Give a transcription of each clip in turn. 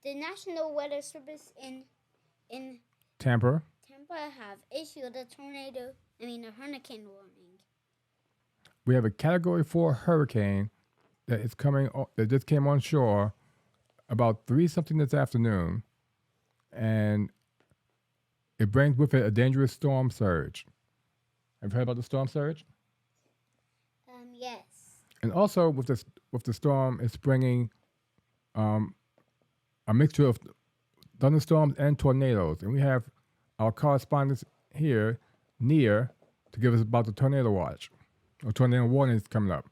the National Weather Service in Tampa. Tampa have issued a hurricane warning. We have a Category 4 hurricane that is coming. That just came on shore about 3 something this afternoon, and it brings with it a dangerous storm surge. Have you heard about the storm surge? Yes. And also with the storm, it's bringing a mixture of thunderstorms and tornadoes. And we have our correspondent here, Nia, to give us about the tornado watch or tornado warnings coming up.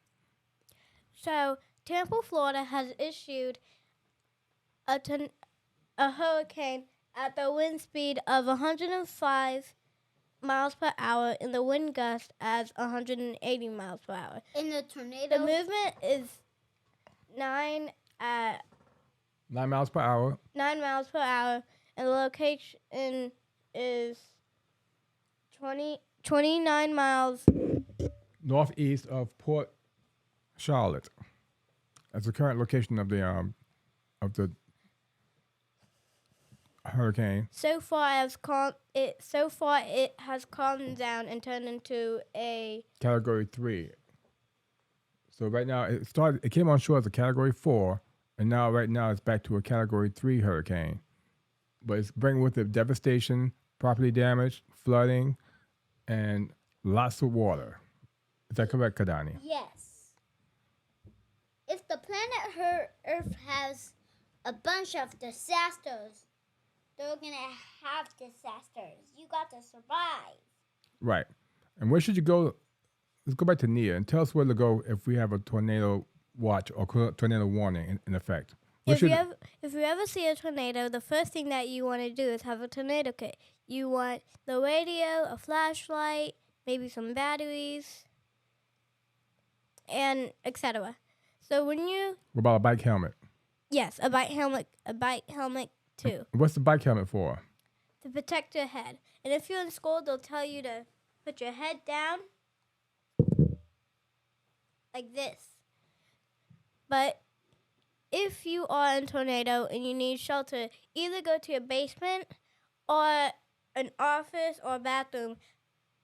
So, Tampa, Florida has issued a hurricane at the wind speed of 105 miles per hour and the wind gust as 180 miles per hour. In the tornado, The movement is 9 miles per hour. 9 miles per hour, and the location is 29 miles Northeast of Port Charlotte. That's the current location of the hurricane. So far, it has calmed down and turned into a Category 3. So right now it came on shore as a Category 4, and right now it's back to a Category 3 hurricane. But it's bringing with it devastation, property damage, flooding, and lots of water. Is that correct, Kadani? yes. If the planet Earth has a bunch of disasters, they're gonna have disasters. You got to survive. Right. And where should you go? Let's go back to Nia and tell us where to go if we have a tornado watch or tornado warning in effect. If you ever see a tornado, the first thing that you want to do is have a tornado kit. You want the radio, a flashlight, maybe some batteries, and etc. So when you What about a bike helmet? yes, a bike helmet too, What's the bike helmet for? to protect your head. And if you're in school, they'll tell you to put your head down like this. But if you are in a tornado and you need shelter, either go to your basement or an office or bathroom,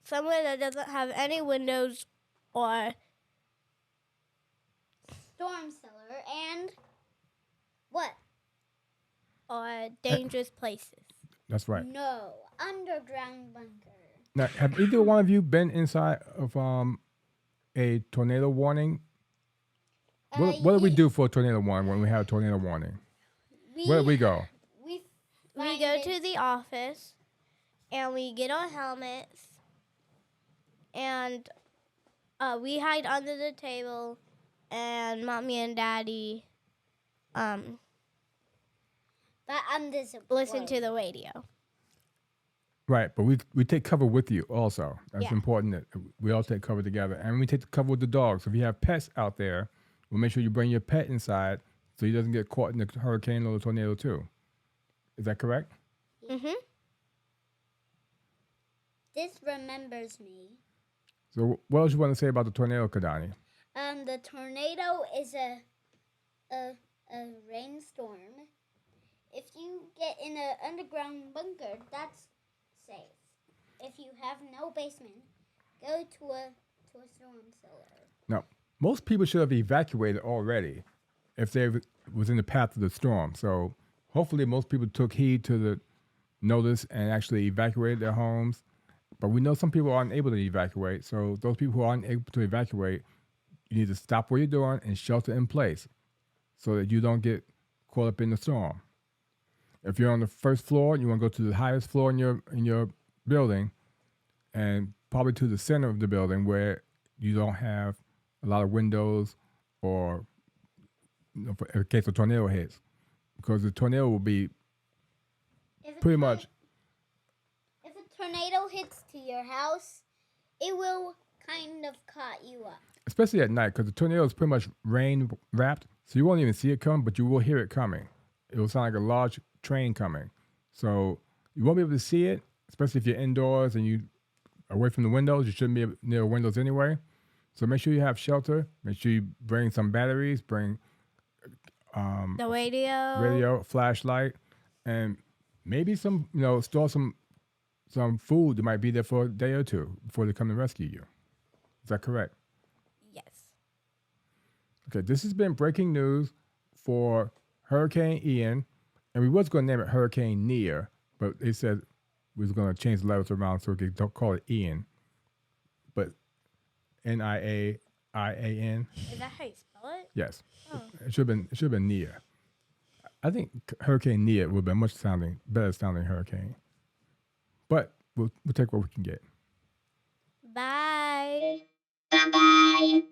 somewhere that doesn't have any windows or Storm cellar and what? dangerous places. That's right. No, underground bunker. Now, have either one of you been inside of a tornado warning? What do we do for a tornado warning when we have a tornado warning? Where do we go? We go to the office and we get our helmets and we hide under the table, and mommy and daddy But I'm disappointed. listen to the radio. Right, but we take cover with you also. That's Yeah. important that we all take cover together. And we take the cover with the dogs. So if you have pets out there, we'll make sure you bring your pet inside so he doesn't get caught in the hurricane or the tornado too. Is that correct? Mm-hmm. This remembers me. So what else you want to say about the tornado, Kadani? The tornado is a rainstorm. If you get in an underground bunker, that's safe. If you have no basement, go to a storm cellar. Now, most people should have evacuated already if they was in the path of the storm. So hopefully most people took heed to the notice and actually evacuated their homes. But we know some people aren't able to evacuate. So those people who aren't able to evacuate, you need to stop what you're doing and shelter in place so that you don't get caught up in the storm. If you're on the first floor, you want to go to the highest floor in your building, and probably to the center of the building where you don't have a lot of windows, or in case a tornado hits, because the tornado will be pretty much. If a tornado hits to your house, it will kind of cut you up. Especially at night, because the tornado is pretty much rain wrapped, so you won't even see it come, but you will hear it coming. It will sound like a large train coming. So you won't be able to see it, especially if you're indoors and you away from the windows. You shouldn't be near windows anyway. So make sure you have shelter. Make sure you bring some batteries, bring The radio. radio, flashlight, and maybe some, store some food that might be there for a day or two before they come to rescue you. Is that correct? Yes. Okay, this has been breaking news for Hurricane Ian, and we was going to name it Hurricane Nia, but they said we was going to change the letters around so we could don't call it Ian, but Niaian. Is that how you spell it? Yes, Oh. it should have been Nia. I think Hurricane Nia would have been better sounding hurricane, but we'll take what we can get. Bye. Bye-bye.